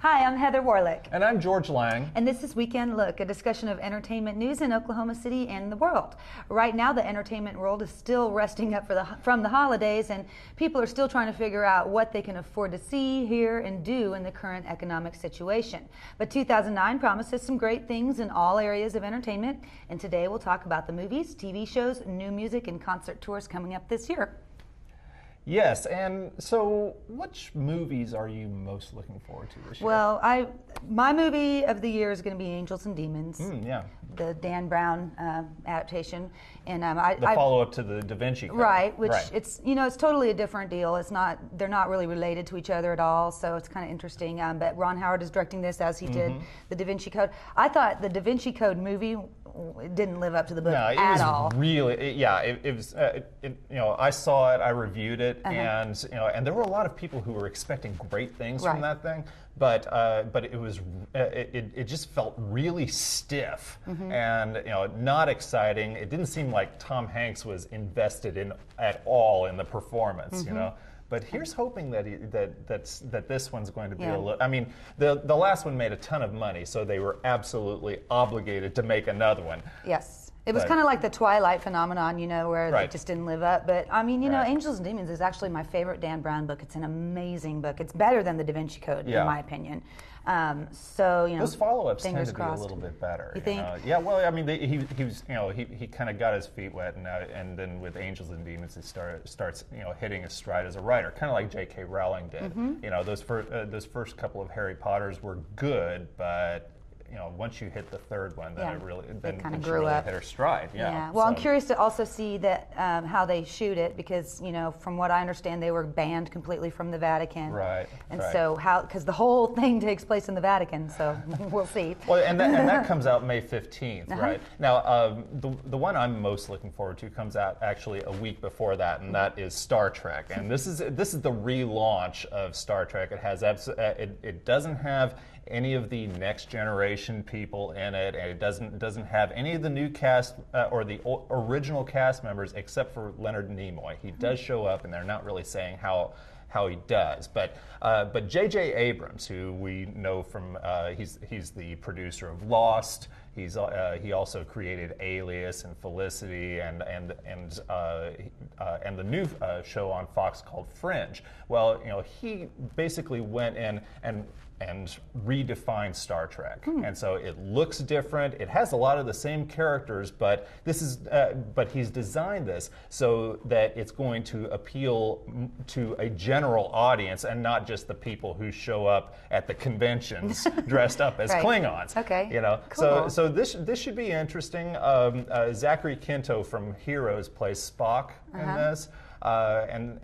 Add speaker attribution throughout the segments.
Speaker 1: Hi, I'm Heather Warlick.
Speaker 2: And I'm George Lang.
Speaker 1: And this is Weekend Look, a discussion of entertainment news in Oklahoma City and the world. Right now, the entertainment world is still resting up from the holidays, and people are still trying to figure out what they can afford to see, hear, and do in the current economic situation. But 2009 promises some great things in all areas of entertainment, and today we'll talk about the movies, TV shows, new music, and concert tours coming up this year.
Speaker 2: Yes, and so which movies are you most looking forward to this year?
Speaker 1: Well, my movie of the year is going to be Angels and Demons.
Speaker 2: Yeah.
Speaker 1: The Dan Brown adaptation, and
Speaker 2: the follow-up to the Da Vinci Code.
Speaker 1: Right, which it's totally a different deal. They're not really related to each other at all, so it's kind of interesting. But Ron Howard is directing this as he did the Da Vinci Code. I thought the Da Vinci Code movie didn't live up to the book at all.
Speaker 2: It was. I saw it, I reviewed it, and there were a lot of people who were expecting great things from that thing, but it just felt really stiff and not exciting. It didn't seem like Tom Hanks was invested in at all in the performance. But here's hoping that this one's going to be a little. I mean, the last one made a ton of money, so they were absolutely obligated to make another one.
Speaker 1: Yes. It was kind of like the Twilight phenomenon, where it just didn't live up. But I mean, Angels and Demons is actually my favorite Dan Brown book. It's an amazing book. It's better than the Da Vinci Code, in my opinion.
Speaker 2: Those follow-ups tend to
Speaker 1: crossed.
Speaker 2: be a little bit better.
Speaker 1: You think?
Speaker 2: Yeah. Well, I mean, he kind of got his feet wet, and then with Angels and Demons, he starts hitting his stride as a writer, kind of like J.K. Rowling did. Those first couple of Harry Potters were good, but once you hit the third one, then it really
Speaker 1: kind of grew up.
Speaker 2: Hit her stride. Yeah.
Speaker 1: Well, I'm curious to also see that how they shoot it, because from what I understand, they were banned completely from the Vatican.
Speaker 2: Right.
Speaker 1: And so because the whole thing takes place in the Vatican, so we'll see.
Speaker 2: Well, and that comes out May 15th, right? Now, the one I'm most looking forward to comes out actually a week before that, and that is Star Trek. And this is the relaunch of Star Trek. It has it doesn't have any of the next generation people in it, and it doesn't have any of the new cast or the original cast members except for Leonard Nimoy. He does show up, and they're not really saying how he does. But J.J. Abrams, who we know from he's the producer of Lost. He also created Alias and Felicity and the new show on Fox called Fringe. Well, he basically went in and redefined Star Trek, and so it looks different. It has a lot of the same characters, but he's designed this so that it's going to appeal to a general audience and not just the people who show up at the conventions dressed up as Klingons.
Speaker 1: Okay.
Speaker 2: Cool. So this should be interesting. Zachary Quinto from Heroes plays Spock in this. And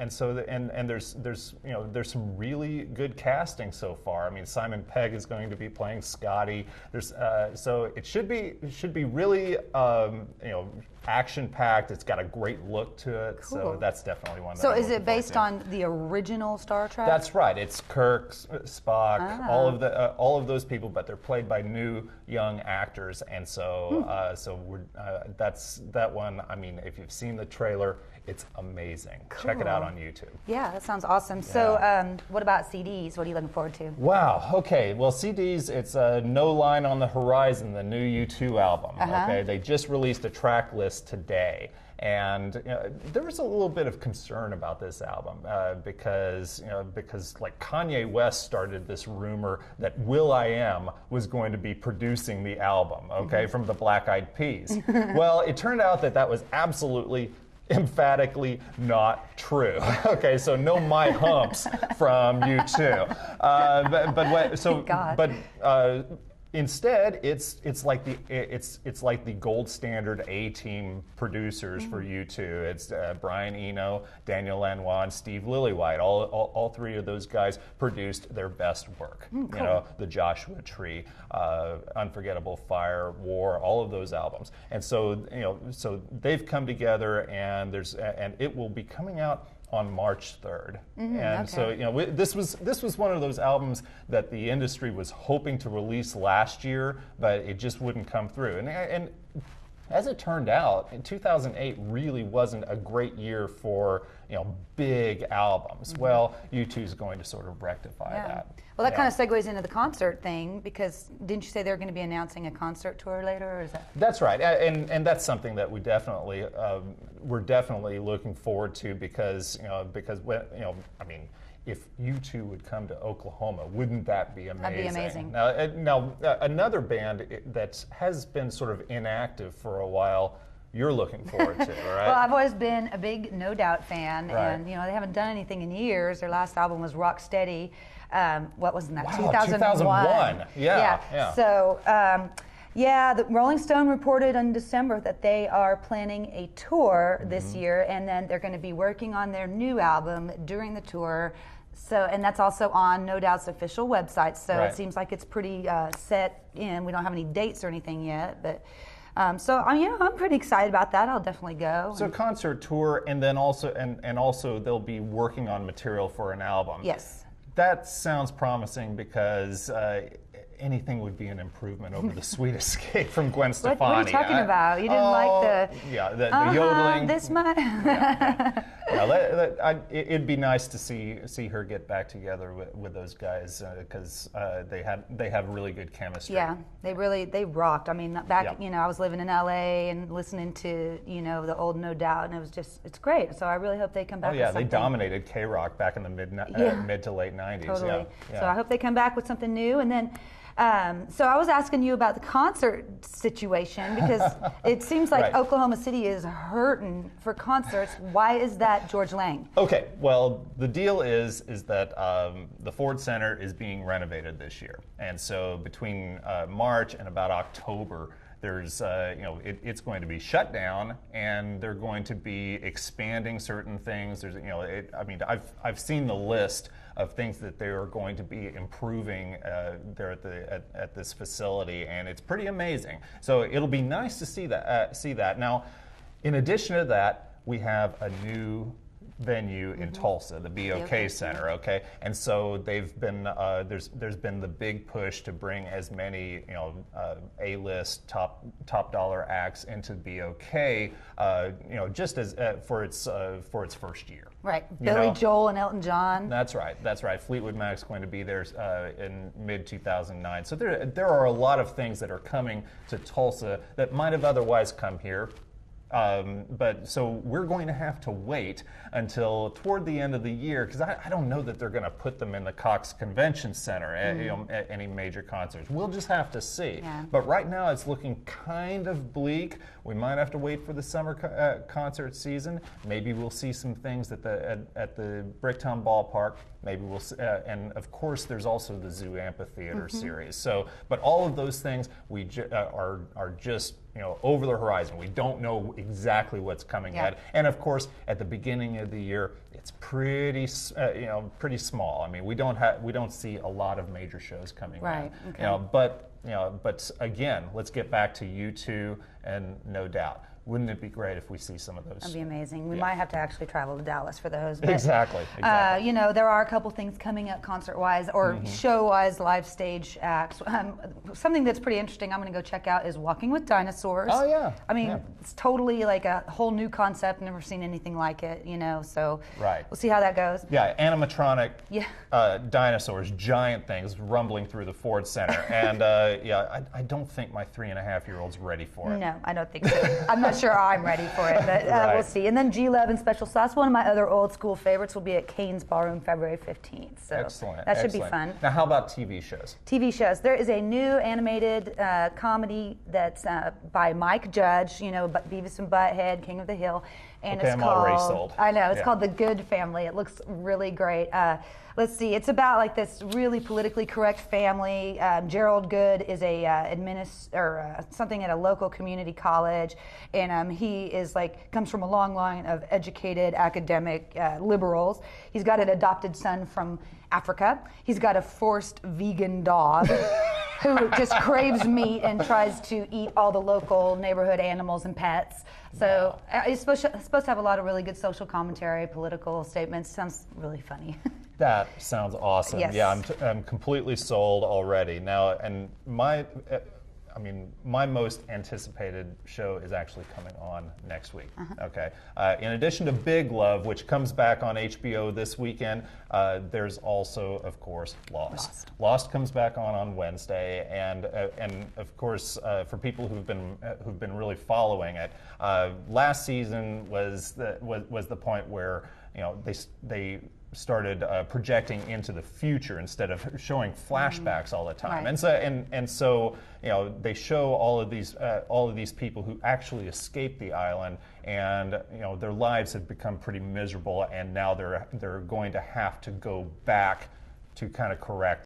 Speaker 2: there's some really good casting so far. I mean, Simon Pegg is going to be playing Scotty. So it should be really action packed. It's got a great look to it.
Speaker 1: Cool.
Speaker 2: So that's definitely one.
Speaker 1: So is it based on the original Star Trek?
Speaker 2: That's right. It's Kirk, Spock, all of those people, but they're played by new young actors. And so that's that one. I mean, if you've seen the trailer, it's amazing.
Speaker 1: Cool.
Speaker 2: Check it out on YouTube.
Speaker 1: Yeah, that sounds awesome. Yeah. So what about CDs? What are you looking forward to?
Speaker 2: Wow. Okay. Well, CDs, it's No Line on the Horizon, the new U2 album. Okay. They just released a track list today. And there was a little bit of concern about this album because like Kanye West started this rumor that Will.i.am was going to be producing the album, from the Black Eyed Peas. Well, it turned out that was absolutely emphatically not true. Okay, so no My Humps from U2. Instead, it's like the gold standard A-team producers for U2. It's Brian Eno, Daniel Lanois, and Steve Lillywhite. All three of those guys produced their best work.
Speaker 1: Cool.
Speaker 2: The Joshua Tree, Unforgettable Fire, War, all of those albums. And so they've come together, and it will be coming out on March 3rd. So this was one of those albums that the industry was hoping to release last year, but it just wouldn't come through. And as it turned out, in 2008 really wasn't a great year for big albums. Well, U2 is going to sort of rectify that.
Speaker 1: Well, that kind of segues into the concert thing, because didn't you say they're going to be announcing a concert tour later, or is that?
Speaker 2: That's right, and that's something that we're definitely looking forward to, because if U2 would come to Oklahoma, wouldn't that be amazing?
Speaker 1: That'd be amazing.
Speaker 2: Now, another band that has been sort of inactive for a while, you're looking forward to, right?
Speaker 1: Well, I've always been a big No Doubt fan,
Speaker 2: right.
Speaker 1: and they haven't done anything in years. Their last album was Rock Steady. What was that?
Speaker 2: Wow, 2001. Yeah.
Speaker 1: So, the Rolling Stone reported in December that they are planning a tour this year, and then they're going to be working on their new album during the tour. So, and that's also on No Doubt's official website. So
Speaker 2: right.
Speaker 1: It seems like it's pretty set in. We don't have any dates or anything yet, but. I'm pretty excited about that. I'll definitely go.
Speaker 2: So concert tour, and then also and also they'll be working on material for an album.
Speaker 1: Yes.
Speaker 2: That sounds promising, because anything would be an improvement over the Sweet Escape from Gwen Stefani.
Speaker 1: What are you talking about? You didn't like
Speaker 2: the yodeling.
Speaker 1: This much.
Speaker 2: It'd be nice to see her get back together with those guys, because they have really good chemistry.
Speaker 1: Yeah, they rocked. I mean, back I was living in LA and listening to the old No Doubt, and it's great. So I really hope they come back.
Speaker 2: Oh yeah,
Speaker 1: with something.
Speaker 2: they dominated K-Rock back in the mid to late 90s.
Speaker 1: Totally.
Speaker 2: Yeah.
Speaker 1: So I hope they come back with something new, and then. So I was asking you about the concert situation, because it seems like
Speaker 2: right.
Speaker 1: Oklahoma City is hurting for concerts. Why is that, George Lang?
Speaker 2: Okay, well, the deal is that the Ford Center is being renovated this year, and so between March and about October, there's it's going to be shut down, and they're going to be expanding certain things. There's I've seen the list of things that they are going to be improving there at this facility, and it's pretty amazing. So it'll be nice to see that. Now, in addition to that, we have a new venue in Tulsa, the BOK Center, okay? And so they've been there's been the big push to bring as many A-list top dollar acts into BOK, just as for its first year.
Speaker 1: Right, Billy Joel and Elton John.
Speaker 2: That's right. Fleetwood Mac's going to be there in mid 2009. So there are a lot of things that are coming to Tulsa that might have otherwise come here. But so we're going to have to wait until toward the end of the year, because I don't know that they're going to put them in the Cox Convention Center at any major concerts. We'll just have to see.
Speaker 1: Yeah.
Speaker 2: But right now it's looking kind of bleak. We might have to wait for the summer concert season. Maybe we'll see some things at the Bricktown Ballpark. Maybe we'll see, and of course there's also the Zoo Amphitheater series. So, but all of those things are just over the horizon. We don't know exactly what's coming ahead. And of course, at the beginning of the year, it's pretty small. I mean, we don't see a lot of major shows coming
Speaker 1: right.
Speaker 2: in.
Speaker 1: Okay.
Speaker 2: But again, let's get back to U2 and No Doubt. Wouldn't it be great if we see some of those?
Speaker 1: That'd be amazing. We might have to actually travel to Dallas for those. But,
Speaker 2: exactly.
Speaker 1: There are a couple things coming up concert-wise or show-wise, live stage acts. Something that's pretty interesting I'm going to go check out is Walking with Dinosaurs.
Speaker 2: Oh, yeah.
Speaker 1: I mean, it's totally like a whole new concept. Never seen anything like it, so
Speaker 2: right.
Speaker 1: We'll see how that goes.
Speaker 2: Yeah, animatronic dinosaurs, giant things rumbling through the Ford Center. And, I don't think my 3.5-year-old's ready for it.
Speaker 1: No, I don't think so. I'm not sure I'm ready for it, but
Speaker 2: right.
Speaker 1: We'll see. And then G-Love and Special Sauce, one of my other old school favorites, will be at Kane's Ballroom February 15th. So
Speaker 2: excellent.
Speaker 1: That should be fun.
Speaker 2: Now, how about TV shows?
Speaker 1: TV shows. There is a new animated comedy that's by Mike Judge, Beavis and Butthead, King of the Hill. And
Speaker 2: okay,
Speaker 1: it's
Speaker 2: I'm
Speaker 1: called,
Speaker 2: already sold.
Speaker 1: I know, it's called The Good Family. It looks really great. Let's see, it's about like this really politically correct family. Gerald Good is something at a local community college, and he is comes from a long line of educated academic liberals. He's got an adopted son from Africa. He's got a forced vegan dog who just craves meat and tries to eat all the local neighborhood animals and pets. So it's supposed to have a lot of really good social commentary, political statements. Sounds really funny.
Speaker 2: That sounds awesome.
Speaker 1: Yes.
Speaker 2: Yeah, I'm completely sold already. Now, and I mean, my most anticipated show is actually coming on next week. Okay. In addition to Big Love, which comes back on HBO this weekend, there's also, of course, Lost. Lost comes back on Wednesday, and of course, for people who've been really following it, last season was the point where they started projecting into the future instead of showing flashbacks all the time.
Speaker 1: Right.
Speaker 2: And so they show all of these people who actually escaped the island, and their lives have become pretty miserable, and now they're going to have to go back to kind of correct